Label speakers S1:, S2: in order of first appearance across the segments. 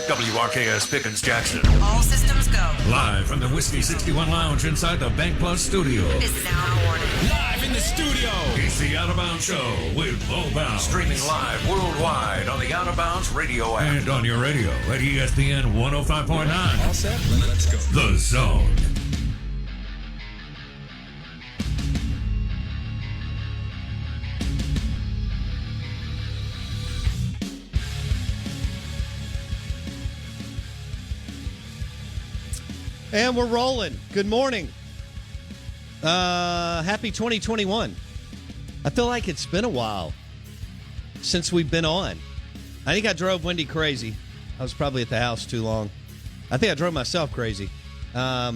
S1: WRKS Pickens Jackson.
S2: All systems go.
S1: Live from the Whiskey 61 Lounge inside the Bank Plus studio.
S2: This is Out of Order.
S3: Live in the studio.
S1: It's the Out of Bounds Show with Bo Bounds. Streaming live worldwide on the Out of Bounds radio app. And on your radio at ESPN 105.9.
S3: All set? Let's go.
S1: The Zone.
S4: And we're rolling. Good morning. Happy 2021. I feel like it's been a while since we've been on. I think I drove Wendy crazy. I was probably at the house too long. I think I drove myself crazy. Yeah,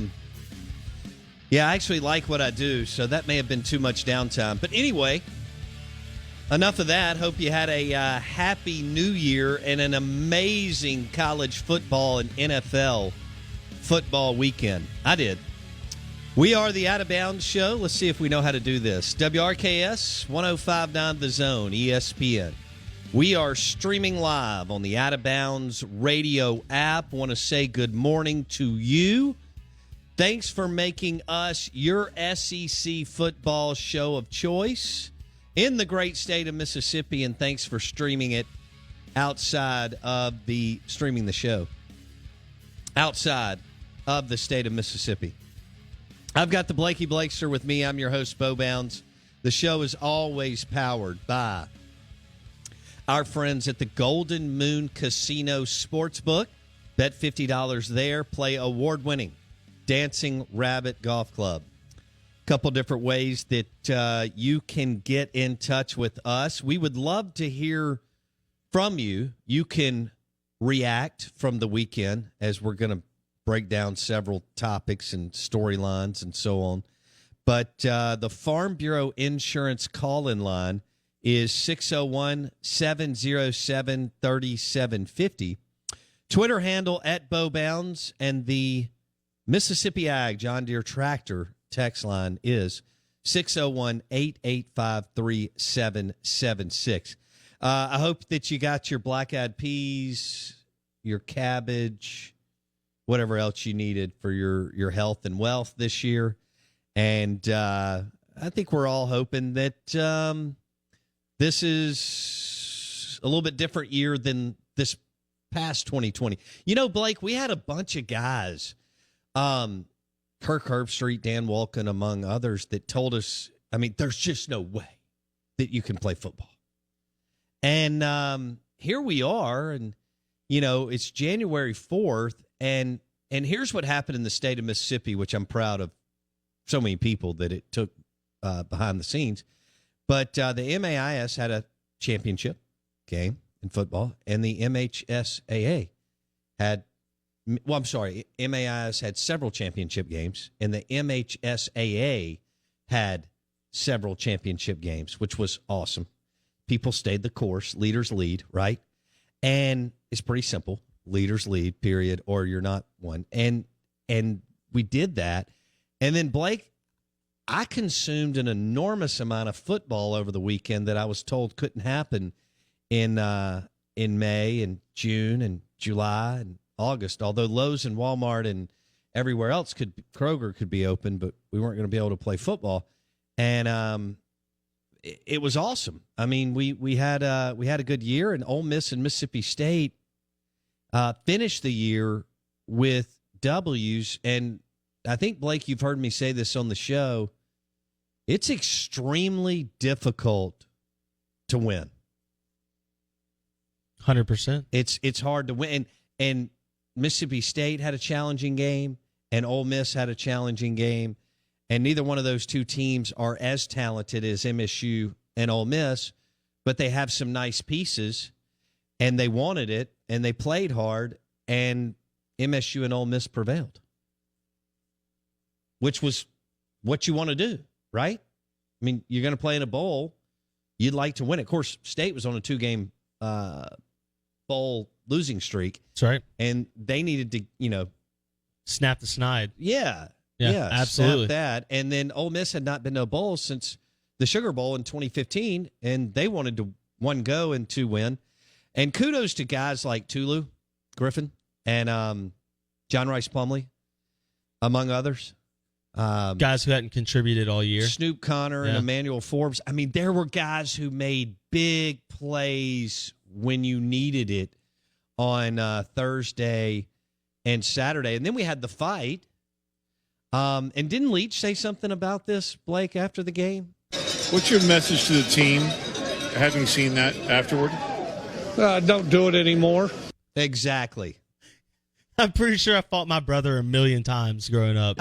S4: I actually like what I do, so that may have been too much downtime. But anyway, enough of that. Hope you had a happy new year and an amazing college football and NFL football weekend. I did. We are the Out of Bounds Show. Let's see if we know how to do this. WRKS 105.9 The Zone, ESPN. We are streaming live on the Out of Bounds radio app. Want to say good morning to you. Thanks for making us your SEC football show of choice in the great state of Mississippi, and thanks for streaming it outside of streaming the show outside of the state of Mississippi. I've got the Blakey Blakester with me. I'm your host, Bo Bounds. The show is always powered by our friends at the Golden Moon Casino Sportsbook. Bet $50 there. Play award-winning Dancing Rabbit Golf Club. A couple different ways that you can get in touch with us. We would love to hear from you. You can react from the weekend, as we're going to break down several topics and storylines and so on. But the Farm Bureau Insurance call-in line is 601-707-3750. Twitter handle at Bo Bounds, and the Mississippi Ag John Deere Tractor text line is 601-885-3776. I hope that you got your black-eyed peas, your cabbage, whatever else you needed for your health and wealth this year. And I think we're all hoping that this is a little bit different year than this past 2020. You know, Blake, we had a bunch of guys, Kirk Herbstreit, Dan Wolken, among others, that told us, I mean, there's just no way that you can play football. And here we are, and, you know, it's January 4th, and here's what happened in the state of Mississippi, which I'm proud of so many people that it took behind the scenes. But the MAIS had a championship game in football, and the MHSAA had, well, I'm sorry, MAIS had several championship games, and the MHSAA had several championship games, which was awesome. People stayed the course. Leaders lead, right? And it's pretty simple. Leaders lead, period, or you're not one. And we did that. And then, Blake, I consumed an enormous amount of football over the weekend that I was told couldn't happen in May and June and July and August, although Lowe's and Walmart and everywhere else Kroger could be open, but we weren't going to be able to play football. And it was awesome. I mean, we had a good year, and Ole Miss and Mississippi State finished the year with W's. And I think, Blake, you've heard me say this on the show. It's extremely difficult to win.
S5: 100%.
S4: It's hard to win. And Mississippi State had a challenging game, and Ole Miss had a challenging game. And neither one of those two teams are as talented as MSU and Ole Miss, but they have some nice pieces, and they wanted it, and they played hard, and MSU and Ole Miss prevailed, which was what you want to do, right? I mean, you're going to play in a bowl. You'd like to win it. Of course, State was on a 2-game bowl losing streak.
S5: That's right.
S4: And they needed to,
S5: snap the snide.
S4: Yeah,
S5: absolutely.
S4: snap that. And then Ole Miss had not been to a bowl since the Sugar Bowl in 2015, and they wanted to 1 go and 2 win. And kudos to guys like Tulu. Of Griffin and John Rhys Plumlee, among others.
S5: Guys who hadn't contributed all year.
S4: Snoop Connor and Emmanuel Forbes. I mean, there were guys who made big plays when you needed it on Thursday and Saturday. And then we had the fight. And didn't Leach say something about this, Blake, after the game?
S6: What's your message to the team, having seen that afterward?
S7: Don't do it anymore.
S4: Exactly.
S5: I'm pretty sure I fought my brother a million times growing up.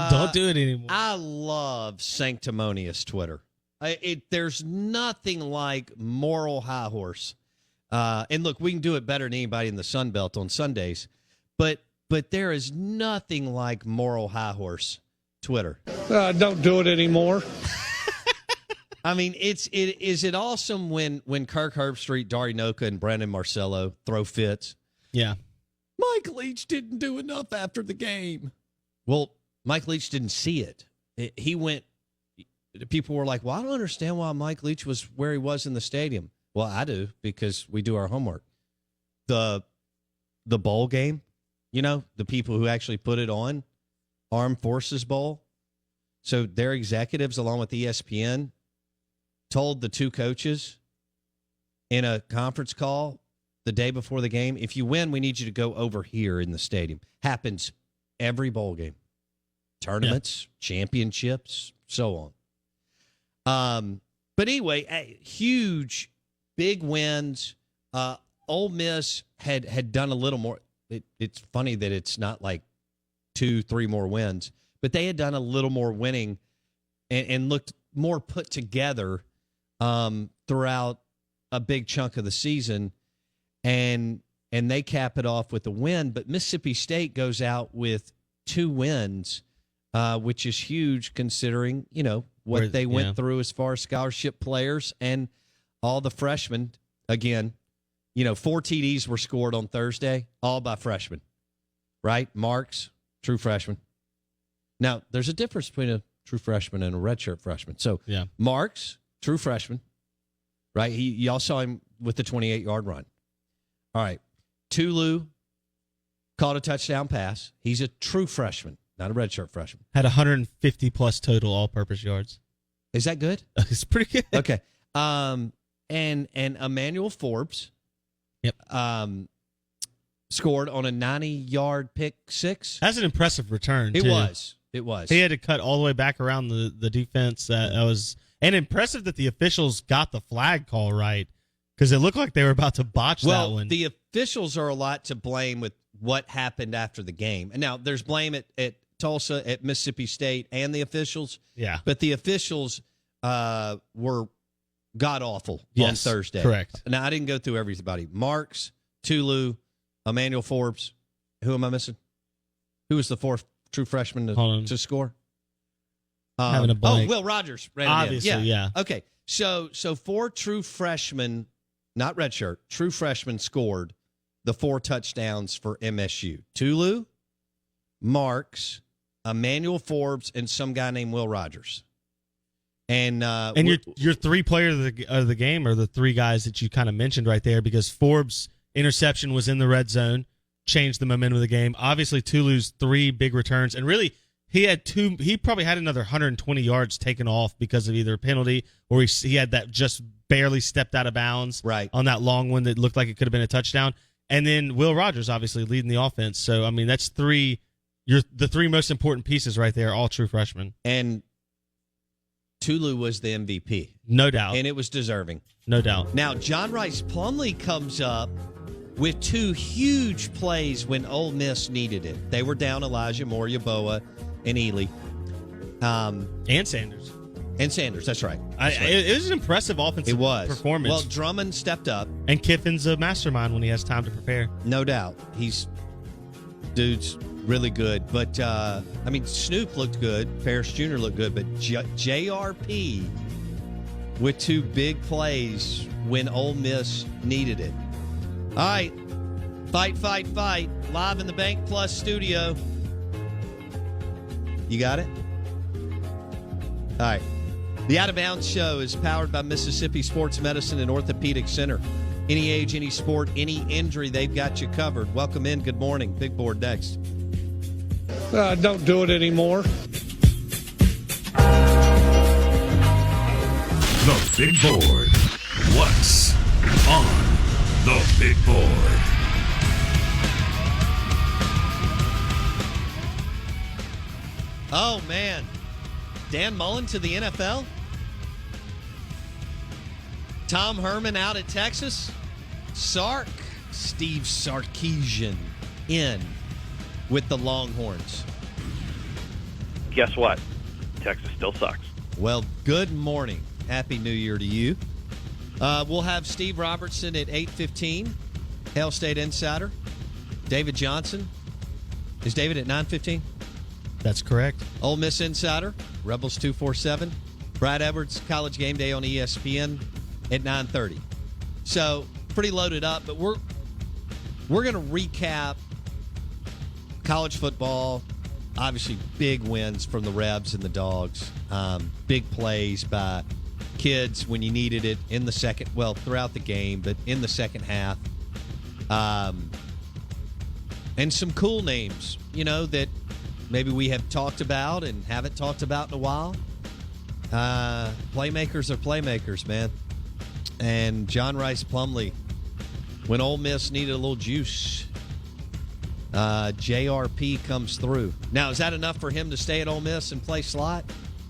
S5: Don't do it anymore.
S4: I love sanctimonious Twitter. There's nothing like moral high horse. And look, we can do it better than anybody in the Sun Belt on Sundays, but there is nothing like moral high horse Twitter.
S7: Don't do it anymore.
S4: I mean, is it awesome when Kirk Herbstreit, Dari Noka, and Brandon Marcello throw fits?
S5: Yeah.
S4: Mike Leach didn't do enough after the game. Well, Mike Leach didn't see it. He went. People were like, "Well, I don't understand why Mike Leach was where he was in the stadium." Well, I do, because we do our homework. The bowl game, the people who actually put it on, Armed Forces Bowl. So their executives, along with ESPN, told the two coaches in a conference call the day before the game, if you win, we need you to go over here in the stadium. Happens every bowl game. Tournaments, championships, so on. But anyway, huge, big wins. Ole Miss had done a little more. It's funny that it's not like 2-3 more wins, but they had done a little more winning and looked more put together throughout a big chunk of the season. And they cap it off with a win. But Mississippi State goes out with 2 wins, which is huge considering, what they went through as far as scholarship players and all the freshmen. Again, 4 TDs were scored on Thursday, all by freshmen, right? Marks, true freshman. Now, there's a difference between a true freshman and a redshirt freshman. So, Marks, true freshman, right? Y'all saw him with the 28-yard run. All right. Tulu caught a touchdown pass. He's a true freshman, not a redshirt freshman.
S5: Had 150-plus total all-purpose yards.
S4: Is that good?
S5: It's pretty good.
S4: Okay. And Emmanuel Forbes scored on a 90-yard pick six.
S5: That's an impressive return, too.
S4: It was.
S5: He had to cut all the way back around the defense. And impressive that the officials got the flag call right, because it looked like they were about to botch that one.
S4: Well, the officials are a lot to blame with what happened after the game. And now there's blame at Tulsa, at Mississippi State, and the officials.
S5: Yeah.
S4: But the officials were god-awful on Thursday.
S5: Correct.
S4: Now, I didn't go through everybody. Marks, Tulu, Emmanuel Forbes. Who am I missing? Who was the fourth true freshman to score?
S5: Having a blank.
S4: Will Rogers.
S5: Obviously, yeah.
S4: Okay, so 4 true freshmen, not redshirt, true freshmen scored the 4 touchdowns for MSU. Tulu, Marks, Emmanuel Forbes, and some guy named Will Rogers. And
S5: your 3 players of the game are the 3 guys that you kind of mentioned right there, because Forbes' interception was in the red zone, changed the momentum of the game. Obviously, Tulu's 3 big returns, and really he probably had another 120 yards taken off because of either a penalty or he had that just barely stepped out of bounds on that long one that looked like it could have been a touchdown. And then Will Rogers obviously leading the offense. So, I mean, that's the 3 most important pieces right there, all true freshmen.
S4: And Tulu was the MVP.
S5: No doubt.
S4: And it was deserving.
S5: No doubt.
S4: Now, John Rhys Plumlee comes up with 2 huge plays when Ole Miss needed it. They were down Elijah Moore, Yaboa, and Ely.
S5: And Sanders.
S4: And Sanders, that's right.
S5: It was an impressive offensive performance.
S4: Well, Drummond stepped up.
S5: And Kiffin's a mastermind when he has time to prepare.
S4: No doubt. Dude's really good. But, Snoop looked good. Ferris Jr. looked good. But JRP with 2 big plays when Ole Miss needed it. All right. Fight. Live in the Bank Plus studio. You got it? All right. The Out of Bounds Show is powered by Mississippi Sports Medicine and Orthopedic Center. Any age, any sport, any injury, they've got you covered. Welcome in. Good morning. Big Board next.
S7: Don't do it anymore.
S1: The Big Board. What's on the Big Board?
S4: Oh, man. Dan Mullen to the NFL? Tom Herman out at Texas? Steve Sarkisian in with the Longhorns.
S8: Guess what? Texas still sucks.
S4: Well, good morning. Happy New Year to you. We'll have Steve Robertson at 8:15, Hail State Insider. David Johnson. Is David at 9:15?
S5: That's correct.
S4: Ole Miss Insider, Rebels 247. Brad Edwards, College Game Day on ESPN at 9:30. So, pretty loaded up, but we're going to recap college football. Obviously, big wins from the Rebs and the Dogs. Big plays by kids when you needed it in the second, well, throughout the game, but in the second half. And some cool names, that maybe we have talked about and haven't talked about in a while. Playmakers are playmakers, man. And John Rhys Plumlee, when Ole Miss needed a little juice, JRP comes through. Now, is that enough for him to stay at Ole Miss and play slot?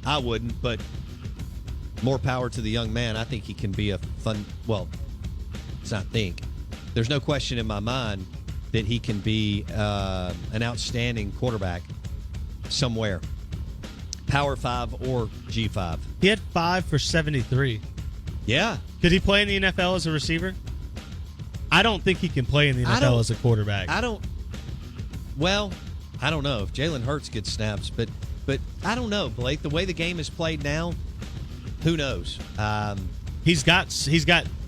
S4: I wouldn't, but more power to the young man. I think he can be a fun, well, it's not think. There's no question in my mind that he can be an outstanding quarterback somewhere. Power 5 or G5.
S5: He had 5 for 73.
S4: Yeah.
S5: Could he play in the NFL as a receiver? I don't think he can play in the NFL as a quarterback.
S4: I don't know if Jalen Hurts gets snaps, but I don't know, Blake. The way the game is played now, who knows?
S5: He's got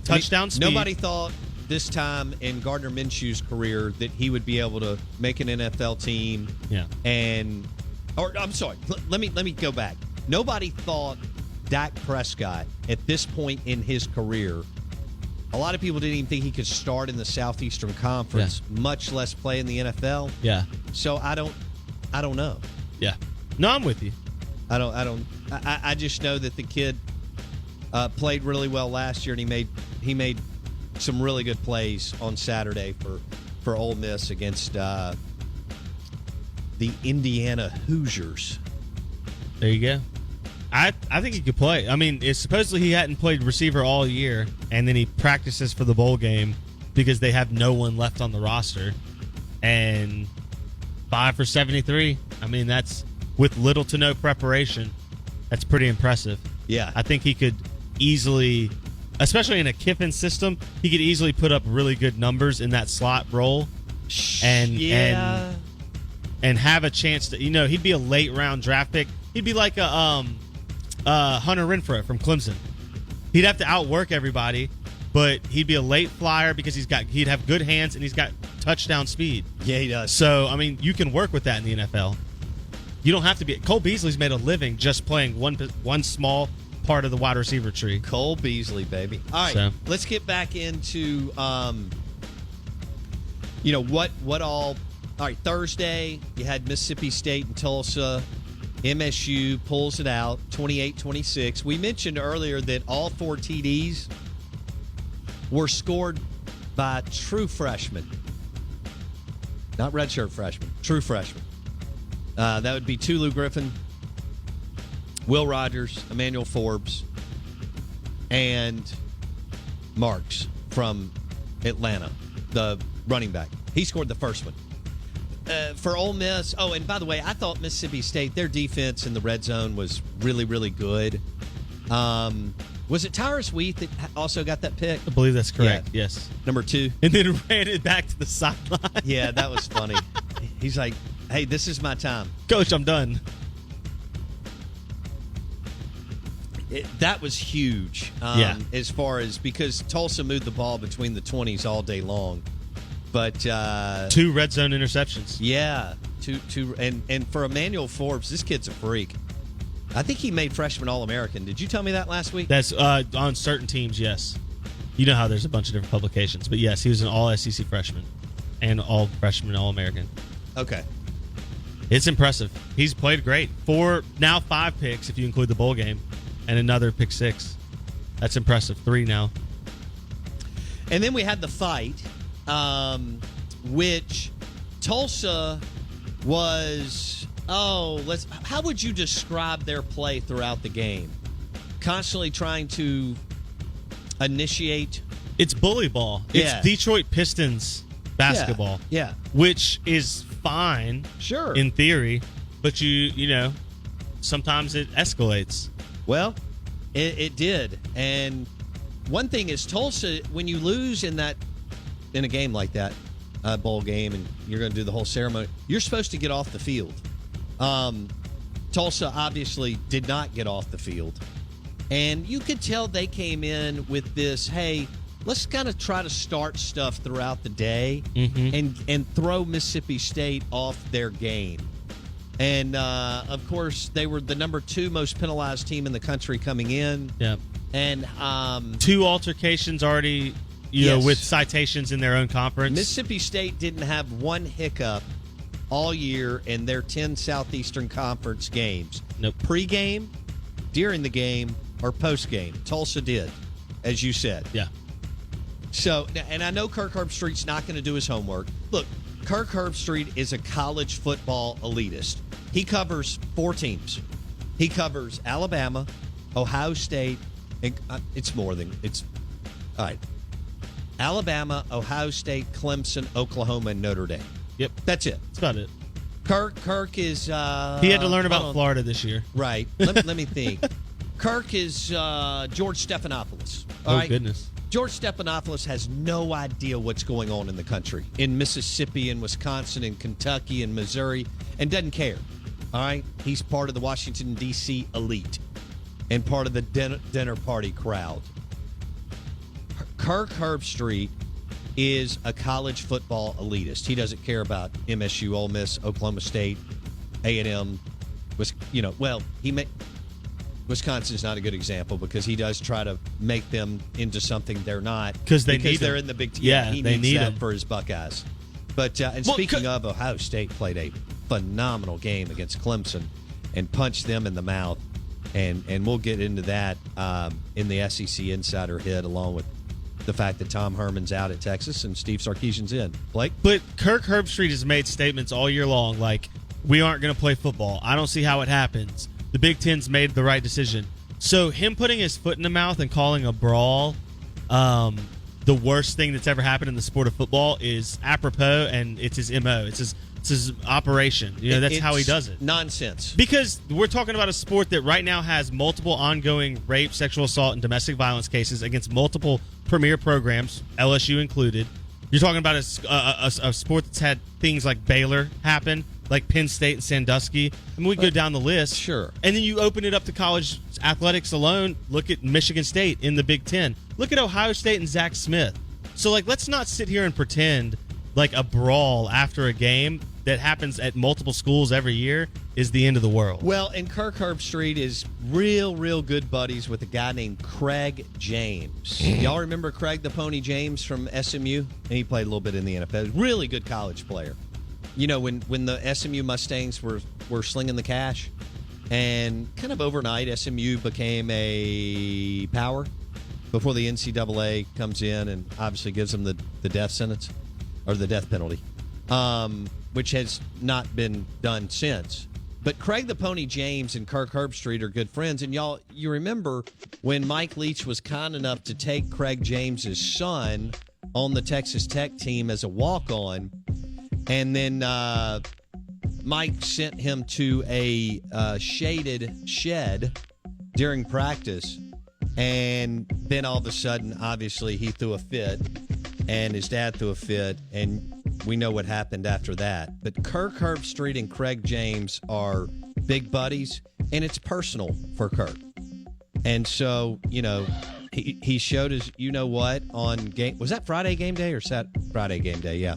S5: touchdown speed.
S4: Nobody thought this time in Gardner Minshew's career that he would be able to make an NFL team.
S5: Yeah.
S4: I'm sorry. Let me go back. Nobody thought Dak Prescott at this point in his career. A lot of people didn't even think he could start in the Southeastern Conference, much less play in the NFL.
S5: Yeah.
S4: So I don't know.
S5: Yeah. No, I'm with you.
S4: I just know that the kid played really well last year, and he made some really good plays on Saturday for Ole Miss against the Indiana Hoosiers.
S5: There you go. I think he could play. I mean, supposedly he hadn't played receiver all year, and then he practices for the bowl game because they have no one left on the roster. And 5 for 73. I mean, that's with little to no preparation. That's pretty impressive.
S4: Yeah.
S5: I think he could easily, especially in a Kiffin system, he could easily put up really good numbers in that slot role. And have a chance to, he'd be a late round draft pick. He'd be like a Hunter Renfrow from Clemson. He'd have to outwork everybody, but he'd be a late flyer because he'd have good hands and he's got touchdown speed.
S4: Yeah, he does.
S5: So, I mean, you can work with that in the NFL. You don't have to be. Cole Beasley's made a living just playing one small part of the wide receiver tree.
S4: Cole Beasley, baby. All right, let's get back into what all. All right, Thursday, you had Mississippi State and Tulsa. MSU pulls it out, 28-26. We mentioned earlier that all 4 TDs were scored by true freshmen. Not redshirt freshmen, true freshmen. That would be Tulu Griffin, Will Rogers, Emmanuel Forbes, and Marks from Atlanta, the running back. He scored the first one. For Ole Miss, and by the way, I thought Mississippi State, their defense in the red zone was really, really good. Was it Tyrus Wheat that also got that pick?
S5: I believe that's correct, yes.
S4: Number 2.
S5: And then ran it back to the sideline.
S4: Yeah, that was funny. He's like, hey, this is my time.
S5: Coach, I'm done.
S4: That was huge as far as, because Tulsa moved the ball between the 20s all day long. But
S5: 2 red zone interceptions.
S4: Yeah, two, and for Emmanuel Forbes, this kid's a freak. I think he made freshman All-American. Did you tell me that last week?
S5: That's on certain teams, yes. You know how there's a bunch of different publications. But yes, he was an all-SEC freshman and all-freshman All-American.
S4: Okay.
S5: It's impressive. He's played great. 5 picks if you include the bowl game, and another pick 6. That's impressive. 3 now.
S4: And then we had the fight, which Tulsa was, how would you describe their play throughout the game? Constantly trying to initiate.
S5: It's bully ball.
S4: Yeah.
S5: It's Detroit Pistons basketball.
S4: Yeah.
S5: Which is fine.
S4: Sure.
S5: In theory, but you know, sometimes it escalates.
S4: Well, it did. And one thing is Tulsa, when you lose in a game like that, a bowl game, and you're going to do the whole ceremony, you're supposed to get off the field. Tulsa obviously did not get off the field. And you could tell they came in with this, hey, let's kind of try to start stuff throughout the day and throw Mississippi State off their game. And, of course, they were the number 2 most penalized team in the country coming in.
S5: Yeah.
S4: And
S5: 2 altercations already, you know, with citations in their own conference.
S4: Mississippi State didn't have one hiccup all year in their 10 Southeastern Conference games.
S5: Nope.
S4: Pre-game, during the game, or post-game. Tulsa did, as you said.
S5: Yeah.
S4: So, and I know Kirk Herbstreit's not going to do his homework. Look, Kirk Herbstreit is a college football elitist. He covers 4 teams. He covers Alabama, Ohio State, and it's more than it's. All right. Alabama, Ohio State, Clemson, Oklahoma, and Notre Dame.
S5: Yep.
S4: That's it.
S5: That's about it.
S4: Kirk is.
S5: He had to learn about Florida this year.
S4: Right. Let me think. Kirk is George Stephanopoulos. All right?
S5: Goodness.
S4: George Stephanopoulos has no idea what's going on in the country, in Mississippi, in Wisconsin, in Kentucky, in Missouri, and doesn't care. All right? He's part of the Washington, D.C. elite and part of the dinner party crowd. Kirk Herbstreit is a college football elitist. He doesn't care about MSU, Ole Miss, Oklahoma State, A&M. Wisconsin's not a good example because he does try to make them into something they're not
S5: because
S4: they're in the Big Ten.
S5: Yeah,
S4: he
S5: they
S4: needs
S5: need
S4: that
S5: them
S4: for his Buckeyes. But speaking of, Ohio State played a phenomenal game against Clemson and punched them in the mouth, and we'll get into that in the SEC Insider Hit, along with the fact that Tom Herman's out at Texas and Steve Sarkisian's in. Blake?
S5: But Kirk Herbstreit has made statements all year long like, we aren't going to play football. I don't see how it happens. The Big Ten's made the right decision. So him putting his foot in the mouth and calling a brawl the worst thing that's ever happened in the sport of football is apropos, and it's his MO. It's his operation. You know, that's how he does it.
S4: Nonsense.
S5: Because we're talking about a sport that right now has multiple ongoing rape, sexual assault, and domestic violence cases against multiple premier programs, LSU included. You're talking about a sport that's had things like Baylor happen, like Penn State and Sandusky. I mean, we go down the list.
S4: Sure.
S5: And then you open it up to college athletics alone. Look at Michigan State in the Big Ten. Look at Ohio State and Zach Smith. So, let's not sit here and pretend like a brawl after a game that happens at multiple schools every year is the end of the world.
S4: Well, and Kirk Herbstreit is real good buddies with a guy named Craig James. Y'all remember Craig the Pony James from SMU? And he played a little bit in the NFL. Really good college player. You know, when the SMU Mustangs were slinging the cash, and kind of overnight SMU became a power before the NCAA comes in and obviously gives them the death sentence or the death penalty, which has not been done since. But Craig the Pony James and Kirk Herbstreit are good friends. And y'all, you remember when Mike Leach was kind enough to take Craig James's son on the Texas Tech team as a walk-on, and then Mike sent him to a shaded shed during practice, and then all of a sudden, obviously, he threw a fit, and his dad threw a fit, and we know what happened after that. But Kirk Herbstreit and Craig James are big buddies, and it's personal for Kirk. And so, you know, he showed his, you know what, on game. Was that Friday game day or Friday game day? Yeah.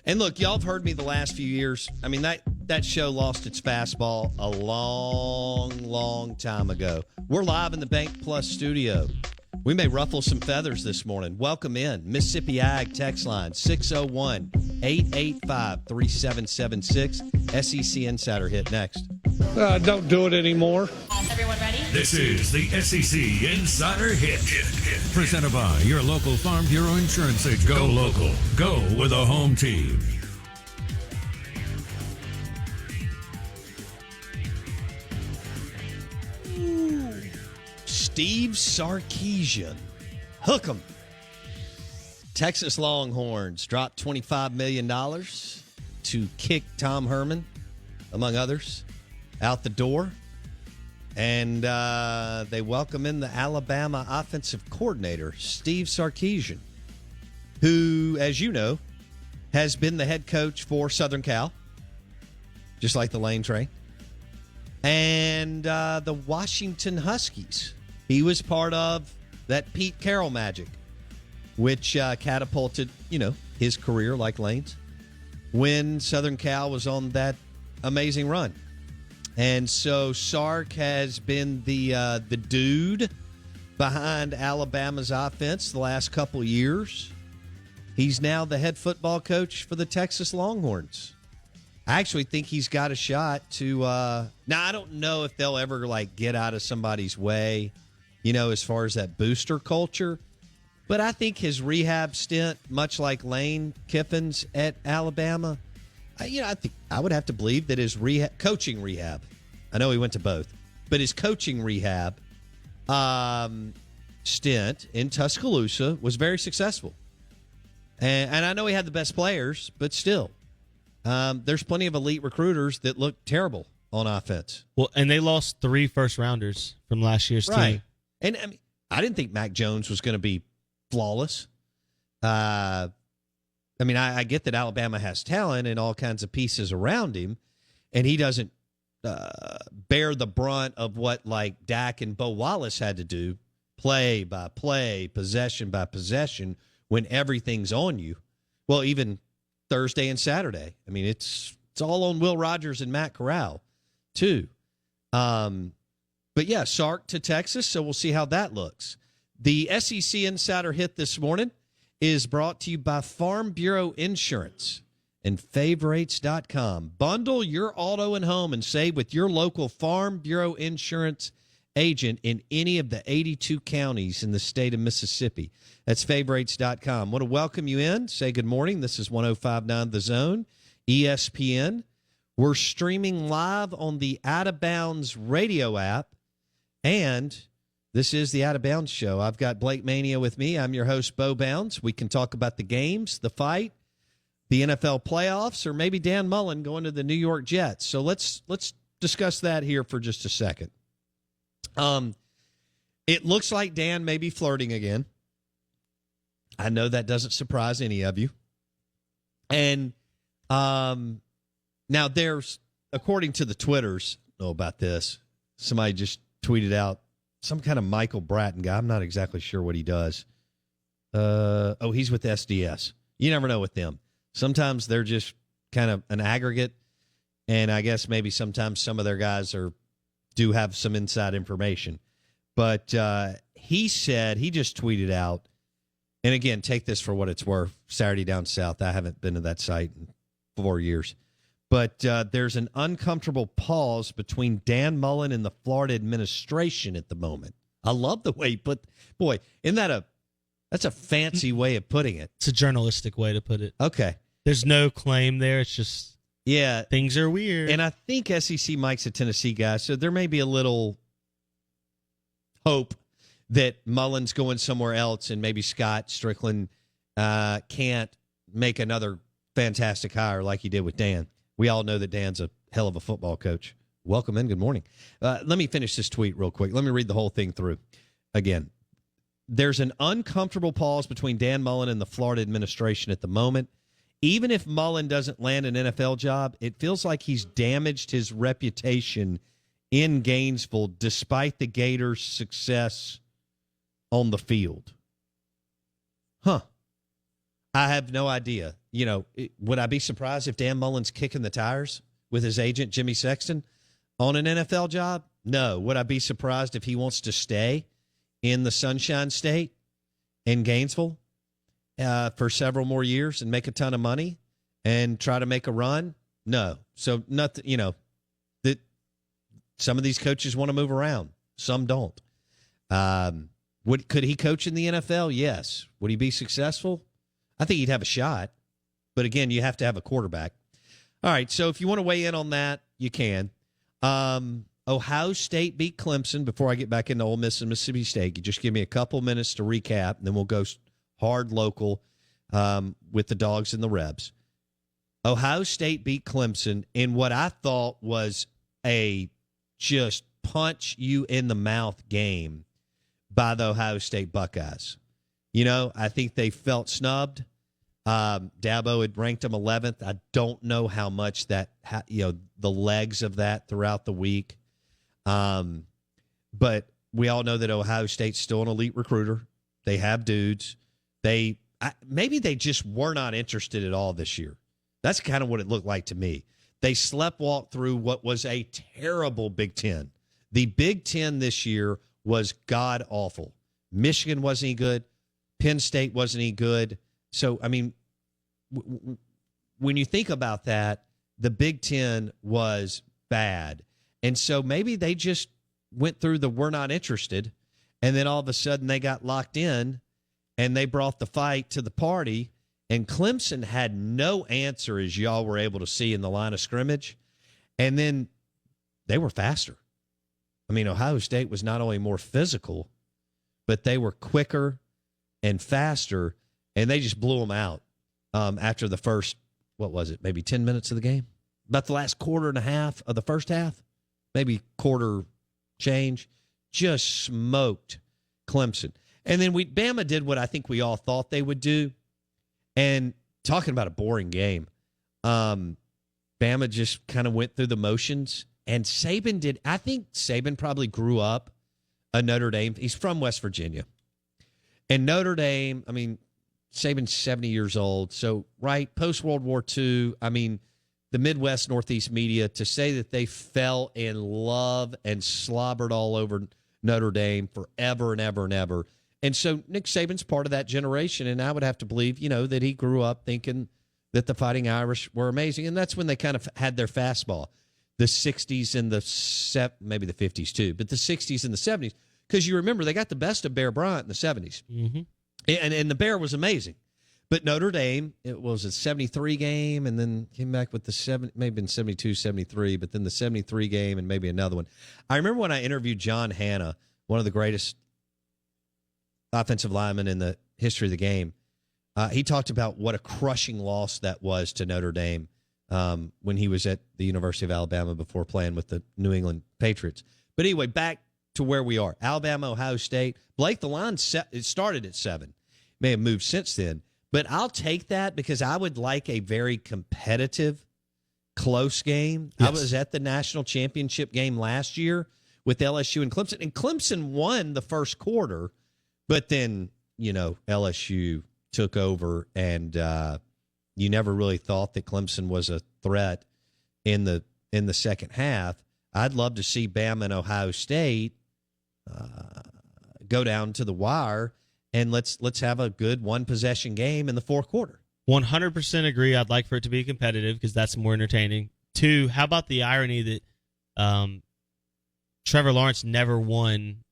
S4: And look, y'all have heard me the last few years. I mean, that show lost its fastball a long time ago. We're live in the Bank Plus studio We may ruffle some feathers this morning. Welcome in. Mississippi Ag text line 601-885-3776. SEC Insider Hit next.
S7: Don't do it anymore.
S2: Everyone ready?
S1: This is the SEC Insider Hit. Presented by your local Farm Bureau Insurance agent. Go local. Go with a home team.
S4: Steve Sarkisian. Hook 'em. Texas Longhorns dropped $25 million to kick Tom Herman, among others, out the door. And they welcome in the Alabama offensive coordinator, Steve Sarkisian, who, as you know, has been the head coach for Southern Cal, just like the Lane train, and the Washington Huskies. He was part of that Pete Carroll magic, which catapulted, his career like Lane's when Southern Cal was on that amazing run. And so Sark has been the dude behind Alabama's offense the last couple years. He's now the head football coach for the Texas Longhorns. I actually think he's got a shot to now I don't know if they'll ever get out of somebody's way, as far as that booster culture. But I think his rehab stint, much like Lane Kiffin's at Alabama, I think I would have to believe that his coaching rehab, I know he went to both, but his coaching rehab stint in Tuscaloosa was very successful. And I know he had the best players, but still, there's plenty of elite recruiters that look terrible on offense.
S5: Well, and they lost 3 first-rounders from last year's team.
S4: And I didn't think Mac Jones was going to be flawless. I get that Alabama has talent and all kinds of pieces around him, and he doesn't bear the brunt of what Dak and Bo Wallace had to do, play by play, possession by possession, when everything's on you. Well, even Thursday and Saturday. It's all on Will Rogers and Matt Corral, too. But yeah, Sark to Texas, so we'll see how that looks. The SEC Insider Hit this morning is brought to you by Farm Bureau Insurance and favorites.com. Bundle your auto and home and save with your local Farm Bureau Insurance agent in any of the 82 counties in the state of Mississippi. That's favorites.com. Want to welcome you in. Say good morning. This is 105.9 The Zone, ESPN. We're streaming live on the Out of Bounds radio app, and this is the Out of Bounds show. I've got Blake Mania with me. I'm your host, Bo Bounds. We can talk about the games, the fight, the NFL playoffs, or maybe Dan Mullen going to the New York Jets. So let's discuss that here for just a second. It looks like Dan may be flirting again. I know that doesn't surprise any of you. And now there's, according to the Twitters, I don't know about this, somebody just tweeted out some kind of Michael Bratton guy. I'm not exactly sure what he does. He's with SDS. You never know with them. Sometimes they're just kind of an aggregate, and I guess maybe sometimes some of their guys do have some inside information. But he said, he just tweeted out, and again, take this for what it's worth, Saturday Down South. I haven't been to that site in 4 years. But there's an uncomfortable pause between Dan Mullen and the Florida administration at the moment. I love the way he put, boy, isn't that that's a fancy way of putting it.
S5: It's a journalistic way to put it.
S4: Okay.
S5: There's no claim there. It's just,
S4: yeah,
S5: things are weird.
S4: And I think SEC Mike's a Tennessee guy, so there may be a little hope that Mullen's going somewhere else and maybe Scott Strickland can't make another fantastic hire like he did with Dan. We all know that Dan's a hell of a football coach. Welcome in. Good morning. Let me finish this tweet real quick. Let me read the whole thing through. Again, there's an uncomfortable pause between Dan Mullen and the Florida administration at the moment. Even if Mullen doesn't land an NFL job, it feels like he's damaged his reputation in Gainesville despite the Gators' success on the field. I have no idea. Would I be surprised if Dan Mullen's kicking the tires with his agent, Jimmy Sexton, on an NFL job? No. Would I be surprised if he wants to stay in the Sunshine State in Gainesville for several more years and make a ton of money and try to make a run? No. So nothing, that some of these coaches want to move around. Some don't. Could he coach in the NFL? Yes. Would he be successful? I think he'd have a shot. But again, you have to have a quarterback. All right, so if you want to weigh in on that, you can. Ohio State beat Clemson. Before I get back into Ole Miss and Mississippi State, you just give me a couple minutes to recap, and then we'll go hard local with the Dogs and the Rebs. Ohio State beat Clemson in what I thought was a just punch-you-in-the-mouth game by the Ohio State Buckeyes. I think they felt snubbed. Dabo had ranked them 11th. I don't know how much that, the legs of that throughout the week. But we all know that Ohio State's still an elite recruiter. They have dudes. Maybe they just were not interested at all this year. That's kind of what it looked like to me. They sleptwalked through what was a terrible Big Ten. The Big Ten this year was god-awful. Michigan wasn't any good. Penn State wasn't any good. So, I mean, when you think about that, the Big Ten was bad. And so maybe they just went through the we're not interested, and then all of a sudden they got locked in, and they brought the fight to the party, and Clemson had no answer, as y'all were able to see in the line of scrimmage. And then they were faster. I mean, Ohio State was not only more physical, but they were quicker and faster, and they just blew them out after the first, maybe 10 minutes of the game? About the last quarter and a half of the first half, maybe quarter change, just smoked Clemson. And then Bama did what I think we all thought they would do. And talking about a boring game, Bama just kind of went through the motions. And Saban did. I think Saban probably grew up a Notre Dame. He's from West Virginia. And Notre Dame, I mean, Saban's 70 years old. So, right, post-World War II, I mean, the Midwest, Northeast media, to say that they fell in love and slobbered all over Notre Dame forever and ever and ever. And so Nick Saban's part of that generation, and I would have to believe, that he grew up thinking that the Fighting Irish were amazing. And that's when they kind of had their fastball, the 60s and maybe the 50s too, but the 60s and the 70s. Because you remember, they got the best of Bear Bryant in the 70s. Mm-hmm. And the Bear was amazing. But Notre Dame, it was a 73 game, and then came back with the maybe in 72, 73, but then the 73 game and maybe another one. I remember when I interviewed John Hanna, one of the greatest offensive linemen in the history of the game. He talked about what a crushing loss that was to Notre Dame when he was at the University of Alabama before playing with the New England Patriots. But anyway, back to where we are. Alabama, Ohio State. Blake, the line it started at 7. May have moved since then. But I'll take that because I would like a very competitive, close game. Yes. I was at the national championship game last year with LSU and Clemson. And Clemson won the first quarter, but then, LSU took over, and you never really thought that Clemson was a threat in the second half. I'd love to see Bama and Ohio State go down to the wire, and let's have a good one-possession game in the fourth quarter.
S5: 100% agree. I'd like for it to be competitive because that's more entertaining. 2, how about the irony that Trevor Lawrence never won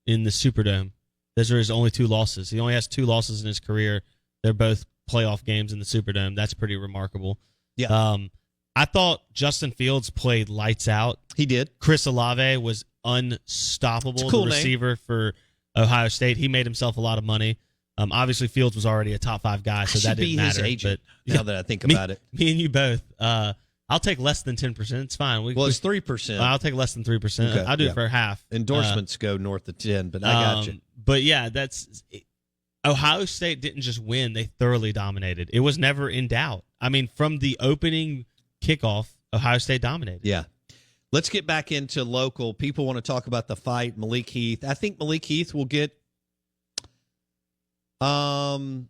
S5: in the Superdome? Those are his only 2 losses. He only has 2 losses in his career. They're both playoff games in the Superdome. That's pretty remarkable.
S4: Yeah.
S5: I thought Justin Fields played lights out.
S4: He did.
S5: Chris Olave was unstoppable,
S4: cool
S5: the receiver for Ohio State. He made himself a lot of money. Obviously, Fields was already a top 5 guy, so that didn't matter.
S4: His agent, now that I think about it.
S5: Me and you both. I'll take less than 10%. It's fine.
S4: It's 3%.
S5: I'll take less than 3%.
S4: Okay,
S5: I'll do it for half.
S4: Endorsements go north of 10, but I got you.
S5: But yeah, Ohio State didn't just win; they thoroughly dominated. It was never in doubt. I mean, from the opening kickoff, Ohio State dominated.
S4: Yeah. Let's get back into local. People want to talk about the fight, Malik Heath. I think Malik Heath will get they'll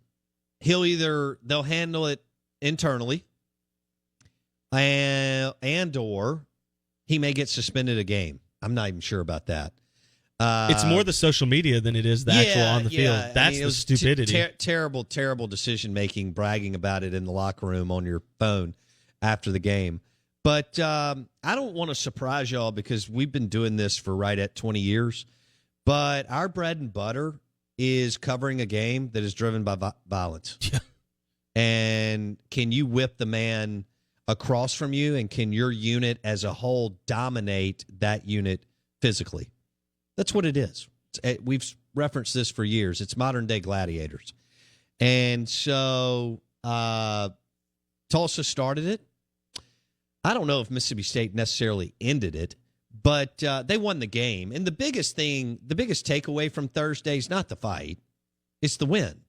S4: handle it internally and or he may get suspended a game. I'm not even sure about that.
S5: It's more the social media than it is the actual on the field. That's the stupidity.
S4: Terrible, terrible decision making, bragging about it in the locker room on your phone after the game. But I don't want to surprise y'all because we've been doing this for right at 20 years. But our bread and butter is covering a game that is driven by violence.
S5: Yeah.
S4: And can you whip the man across from you, and can your unit as a whole dominate that unit physically? That's what it is. We've referenced this for years. It's modern-day gladiators. And so Tulsa started it. I don't know if Mississippi State necessarily ended it, but they won the game. And the biggest takeaway from Thursday is not the fight. It's the win.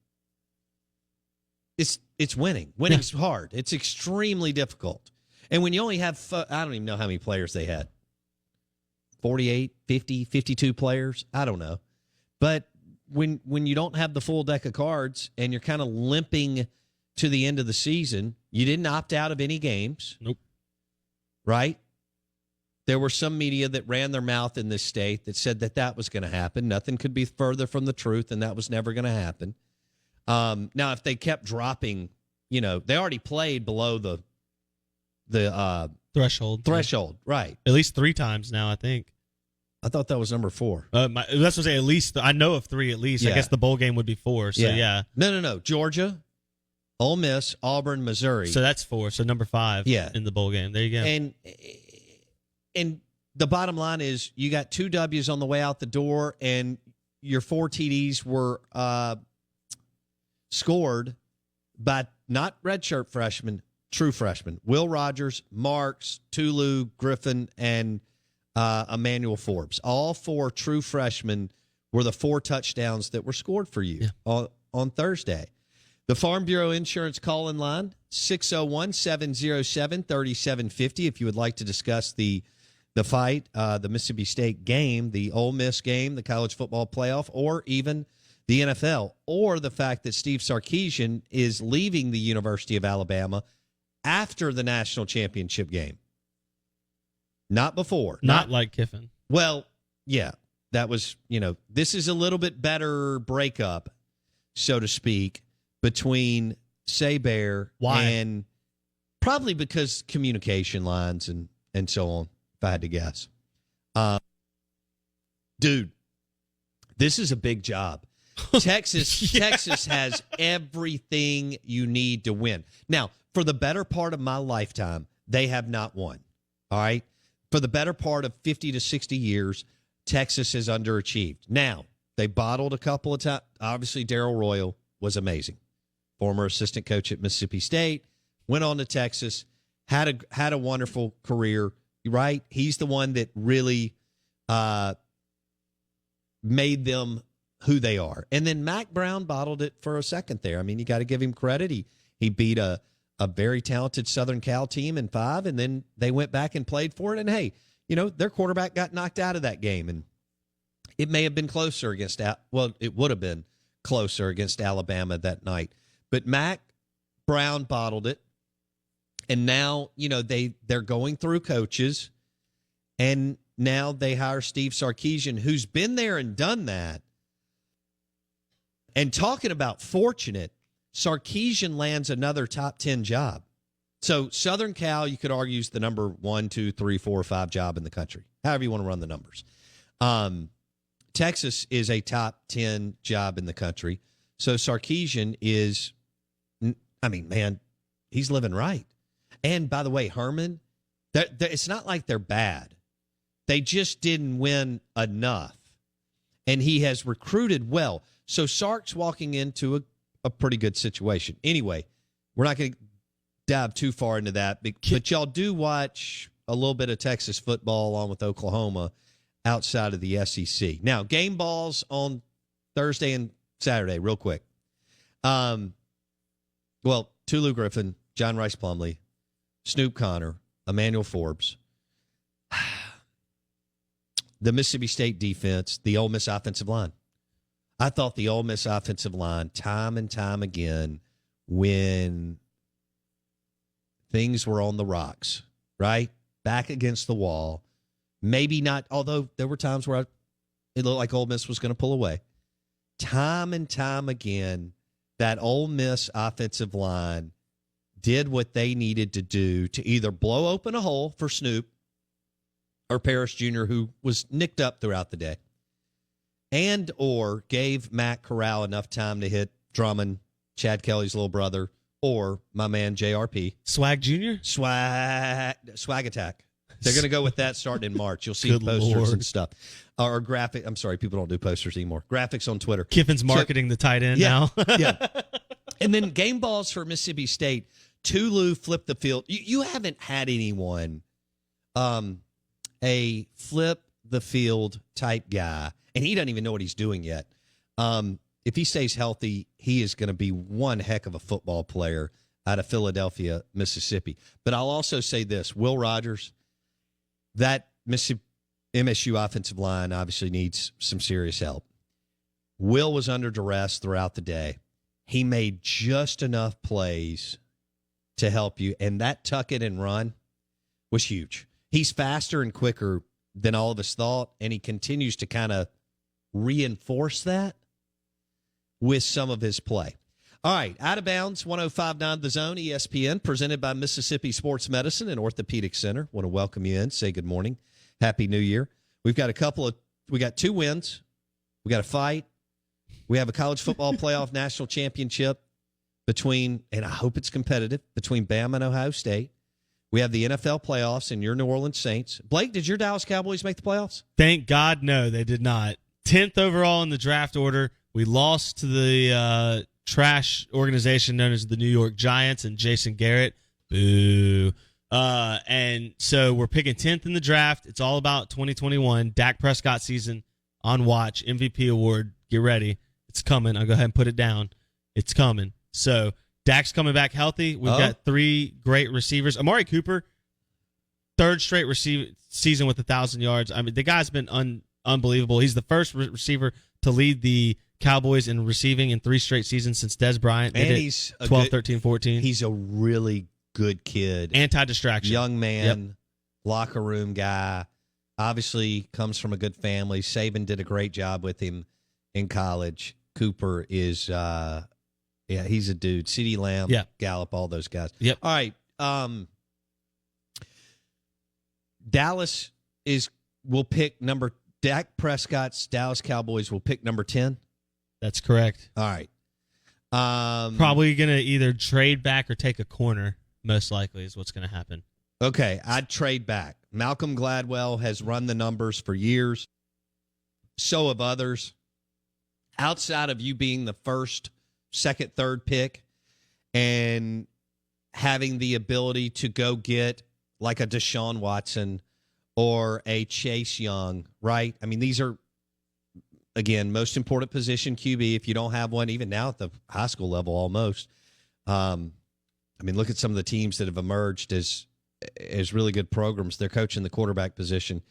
S4: It's winning. Winning's hard. It's extremely difficult. And when you only have, I don't even know how many players they had. 48, 50, 52 players. I don't know. But when you don't have the full deck of cards and you're kind of limping to the end of the season, you didn't opt out of any games.
S5: Nope. Right?
S4: There were some media that ran their mouth in this state that said that was going to happen. Nothing could be further from the truth, and that was never going to happen. Now, if they kept dropping, they already played below the
S5: threshold,
S4: right?
S5: At least 3 times now, I think.
S4: I thought that was number 4.
S5: That's what I say. At least I know of 3. At least I guess the bowl game would be 4. So yeah.
S4: No. Georgia, Ole Miss, Auburn, Missouri.
S5: So that's 4. So number 5. In the bowl game. There you go.
S4: And the bottom line is you got 2 W's on the way out the door, and your 4 TDs were scored by not redshirt freshmen, true freshmen. Will Rogers, Marks, Tulu, Griffin, and Emmanuel Forbes. All 4 true freshmen were the 4 touchdowns that were scored for you on Thursday. The Farm Bureau Insurance call-in line, 601-707-3750, if you would like to discuss the fight, the Mississippi State game, the Ole Miss game, the college football playoff, or even the NFL, or the fact that Steve Sarkisian is leaving the University of Alabama after the national championship game. Not before.
S5: Not like Kiffin.
S4: Well, yeah, that was, this is a little bit better breakup, so to speak, between Saber and probably because communication lines and so on, if I had to guess. Dude, this is a big job. Texas has everything you need to win. Now, for the better part of my lifetime, they have not won. All right? For the better part of 50 to 60 years, Texas has underachieved. Now, they bottled a couple of times. Obviously, Darrell Royal was amazing. Former assistant coach at Mississippi State, went on to Texas, had a wonderful career, right? He's the one that really made them who they are. And then Mac Brown bottled it for a second there. I mean, you got to give him credit. He beat a very talented Southern Cal team in 5, and then they went back and played for it. And, hey, their quarterback got knocked out of that game, and it may have been closer against it would have been closer against Alabama that night. But Mac Brown bottled it, and now, they're going through coaches, and now they hire Steve Sarkisian, who's been there and done that. And talking about fortunate, Sarkisian lands another top 10 job. So Southern Cal, you could argue, is the number 1, 2, 3, 4, 5 job in the country, however you want to run the numbers. Texas is a top 10 job in the country. So Sarkisian is, man, he's living right. And by the way, Herman, it's not like they're bad. They just didn't win enough. And he has recruited well. So Sark's walking into a pretty good situation. Anyway, we're not going to dive too far into that, but y'all do watch a little bit of Texas football along with Oklahoma outside of the SEC. Now, game balls on Thursday and Saturday, real quick. Tulu Griffin, John Rhys Plumlee, Snoop Connor, Emmanuel Forbes, the Mississippi State defense, the Ole Miss offensive line. I thought the Ole Miss offensive line, time and time again, when things were on the rocks, right? Back against the wall. Maybe not, although there were times where it looked like Ole Miss was going to pull away. Time and time again, that Ole Miss offensive line did what they needed to do to either blow open a hole for Snoop or Paris Jr., who was nicked up throughout the day, and or gave Matt Corral enough time to hit Drummond, Chad Kelly's little brother, or my man JRP.
S5: Swag Jr.?
S4: Swag Attack. They're going to go with that starting in March. You'll see
S5: Good
S4: posters
S5: Lord.
S4: and stuff. Or graphic. I'm sorry, people don't do posters anymore. Graphics on Twitter.
S5: Kiffin's marketing the tight end now.
S4: Yeah. And then game balls for Mississippi State. Tulu flipped the field. You haven't had anyone, a flip the field type guy, and he doesn't even know what he's doing yet. If he stays healthy, he is going to be one heck of a football player out of Philadelphia, Mississippi. But I'll also say this, Will Rogers, that MSU offensive line obviously needs some serious help. Will was under duress throughout the day. He made just enough plays to help you, and that tuck it and run was huge. He's faster and quicker than all of us thought, and he continues to kind of reinforce that with some of his play. All right, Out of Bounds, 105.9 The Zone, ESPN, presented by Mississippi Sports Medicine and Orthopedic Center. Want to welcome you in, say good morning, Happy New Year. We got 2 wins. We got a fight. We have a college football playoff national championship between, and I hope it's competitive, between Bama and Ohio State. We have the NFL playoffs and your New Orleans Saints. Blake, did your Dallas Cowboys make the playoffs?
S5: Thank God, no, they did not. 10th overall in the draft order. We lost to the trash organization known as the New York Giants and Jason Garrett. Boo. And so we're picking 10th in the draft. It's all about 2021. Dak Prescott season on watch. MVP award. Get ready. It's coming. I'll go ahead and put it down. It's coming. So Dak's coming back healthy. We've got 3 great receivers. Amari Cooper, 3rd straight season with 1,000 yards. I mean, the guy's been unbelievable. He's the first receiver to lead the Cowboys in receiving in 3 straight seasons since Des Bryant.
S4: And he's
S5: 12, 13, 14.
S4: He's a really good kid.
S5: Anti-distraction.
S4: Young man,
S5: Yep.
S4: locker room guy. Obviously comes from a good family. Saban did a great job with him in college. Cooper is, he's a dude. CeeDee Lamb, Gallup, all those guys.
S5: Yep.
S4: All right. Dallas will pick Dak Prescott's Dallas Cowboys will pick number 10.
S5: That's correct.
S4: All right.
S5: Probably going to either trade back or take a corner, most likely, is what's going to happen.
S4: Okay, I'd trade back. Malcolm Gladwell has run the numbers for years. So have others. Outside of you being the first, second, third pick and having the ability to go get like a Deshaun Watson or a Chase Young, right? I mean, these are, again, most important position QB. If you don't have one, even now at the high school level almost. I mean, look at some of the teams that have emerged as really good programs. They're coaching the quarterback position.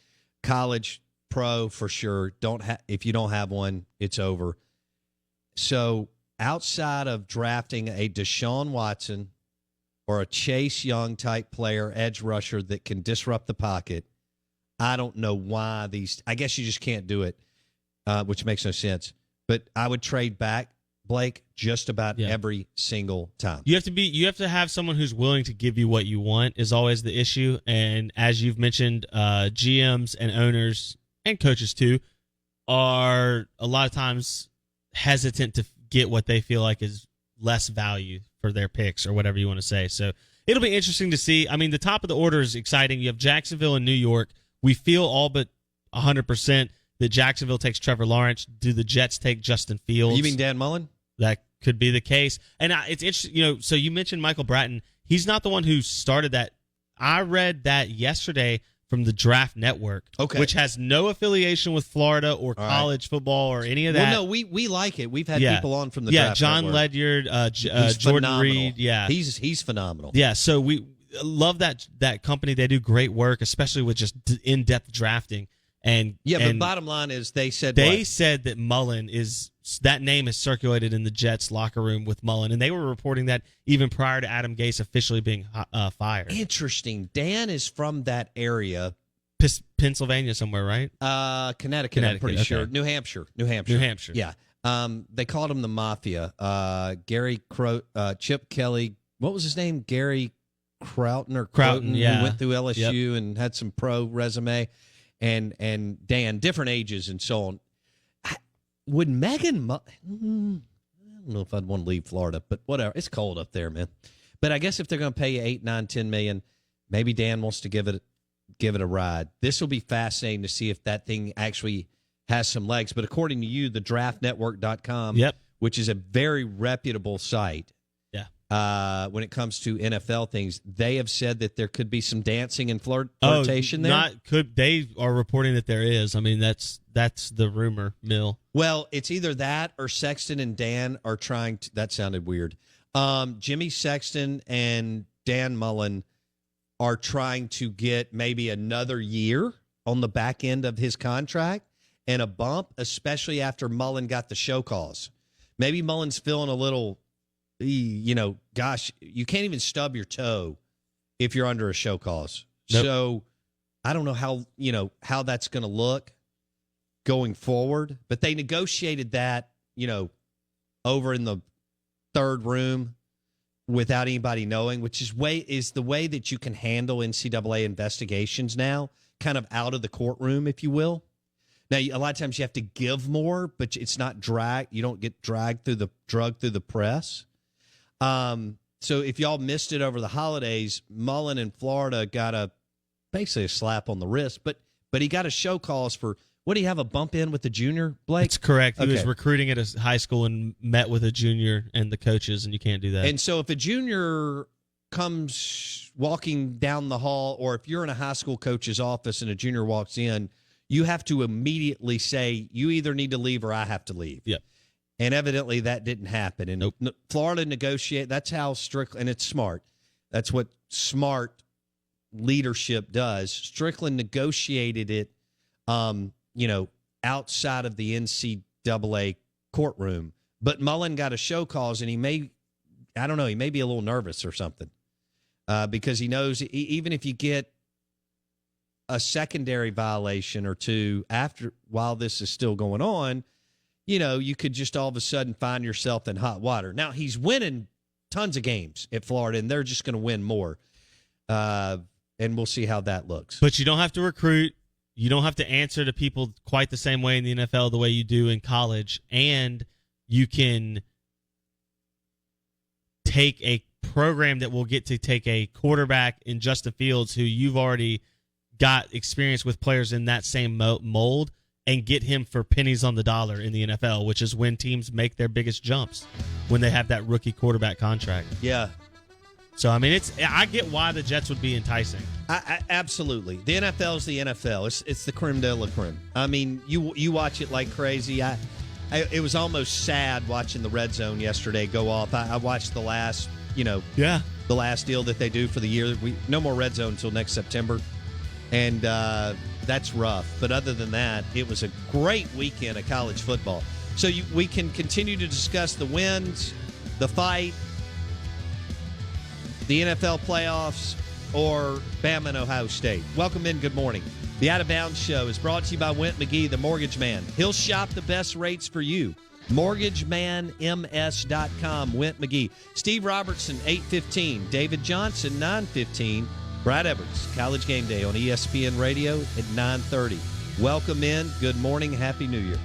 S4: College, pro for sure. If you don't have one, it's over. So outside of drafting a Deshaun Watson or a Chase Young type player, edge rusher that can disrupt the pocket, I don't know why I guess you just can't do it, which makes no sense. But I would trade back, Blake, just about every single time.
S5: You have to have someone who's willing to give you what you want is always the issue. And as you've mentioned, GMs and owners and coaches too are a lot of times hesitant to get what they feel like is less value for their picks or whatever you want to say. So it'll be interesting to see. I mean, the top of the order is exciting. You have Jacksonville and New York. We feel all but 100% that Jacksonville takes Trevor Lawrence. Do the Jets take Justin Fields?
S4: You mean Dan Mullen?
S5: That could be the case. And it's interesting, so you mentioned Michael Bratton. He's not the one who started that. I read that yesterday from the Draft Network, which has no affiliation with Florida or college football or any of that.
S4: Well, no, we like it. We've had people on from the Draft
S5: John
S4: Network.
S5: Ledyard, Jordan
S4: phenomenal.
S5: Reed. Yeah,
S4: he's phenomenal.
S5: Yeah, so we love that company. They do great work, especially with just in-depth drafting. But
S4: bottom line is they said
S5: that Mullen that name is circulated in the Jets locker room with Mullen, and they were reporting that even prior to Adam Gase officially being fired.
S4: Interesting. Dan is from that area,
S5: Pennsylvania somewhere, right?
S4: Connecticut, I'm pretty sure.
S5: Okay.
S4: New Hampshire.
S5: Yeah.
S4: They called him the Mafia. Chip Kelly. What was his name? Gary Crowton,
S5: yeah.
S4: who went through LSU and had some pro resume. And Dan, different ages and so on. Would Megan... I don't know if I'd want to leave Florida, but whatever. It's cold up there, man. But I guess if they're going to pay you $8, $9, $10 million, maybe Dan wants to give it a ride. This will be fascinating to see if that thing actually has some legs. But according to you, the draftnetwork.com, which is a very reputable site, when it comes to NFL things, they have said that there could be some dancing and flirtation there.
S5: They are reporting that there is. I mean, that's the rumor mill.
S4: Well, it's either that or Sexton and Dan are trying to. That sounded weird. Jimmy Sexton and Dan Mullen are trying to get maybe another year on the back end of his contract and a bump, especially after Mullen got the show cause. Maybe Mullen's feeling a little, gosh, you can't even stub your toe if you're under a show cause. Nope. So I don't know how that's going to look going forward, but they negotiated that, over in the third room without anybody knowing, which is the way that you can handle NCAA investigations now, kind of out of the courtroom, if you will. Now, a lot of times you have to give more, but it's not drag. You don't get drug through the press. So if y'all missed it over the holidays, Mullen in Florida got basically a slap on the wrist, but he got a show cause for, what do you have, a bump in with the junior, Blake?
S5: That's correct. He was recruiting at a high school and met with a junior and the coaches, and you can't do that. And
S4: so if a junior comes walking down the hall, or if you're in a high school coach's office and a junior walks in, you have to immediately say, you either need to leave or I have to leave.
S5: Yep.
S4: And evidently that didn't happen. And
S5: nope.
S4: Florida negotiate. That's how Strickland, and it's smart. That's what smart leadership does. Strickland negotiated it, outside of the NCAA courtroom. But Mullen got a show cause, and he may be a little nervous or something, because he knows even if you get a secondary violation or two while this is still going on, you could just all of a sudden find yourself in hot water. Now, he's winning tons of games at Florida, and they're just going to win more. And we'll see how that looks.
S5: But you don't have to recruit. You don't have to answer to people quite the same way in the NFL the way you do in college. And you can take a program that will get to take a quarterback in Justin Fields, who you've already got experience with players in that same mold, and get him for pennies on the dollar in the NFL, which is when teams make their biggest jumps, when they have that rookie quarterback contract.
S4: Yeah.
S5: So, I mean, I get why the Jets would be enticing.
S4: Absolutely. The NFL is the NFL. It's the creme de la creme. I mean, you watch it like crazy. It was almost sad watching the Red Zone yesterday go off. I watched the last, the last deal that they do for the year. No more Red Zone until next September. And that's rough. But other than that, it was a great weekend of college football. So we can continue to discuss the wins, the fight, the NFL playoffs, or Bama and Ohio State. Welcome in. Good morning. The Out of Bounds Show is brought to you by Went McGee, the mortgage man. He'll shop the best rates for you. MortgageManMS.com. Went McGee. Steve Robertson, 8:15. David Johnson, 9:15. Brad Edwards, College Game Day on ESPN Radio at 9:30. Welcome in. Good morning. Happy New Year.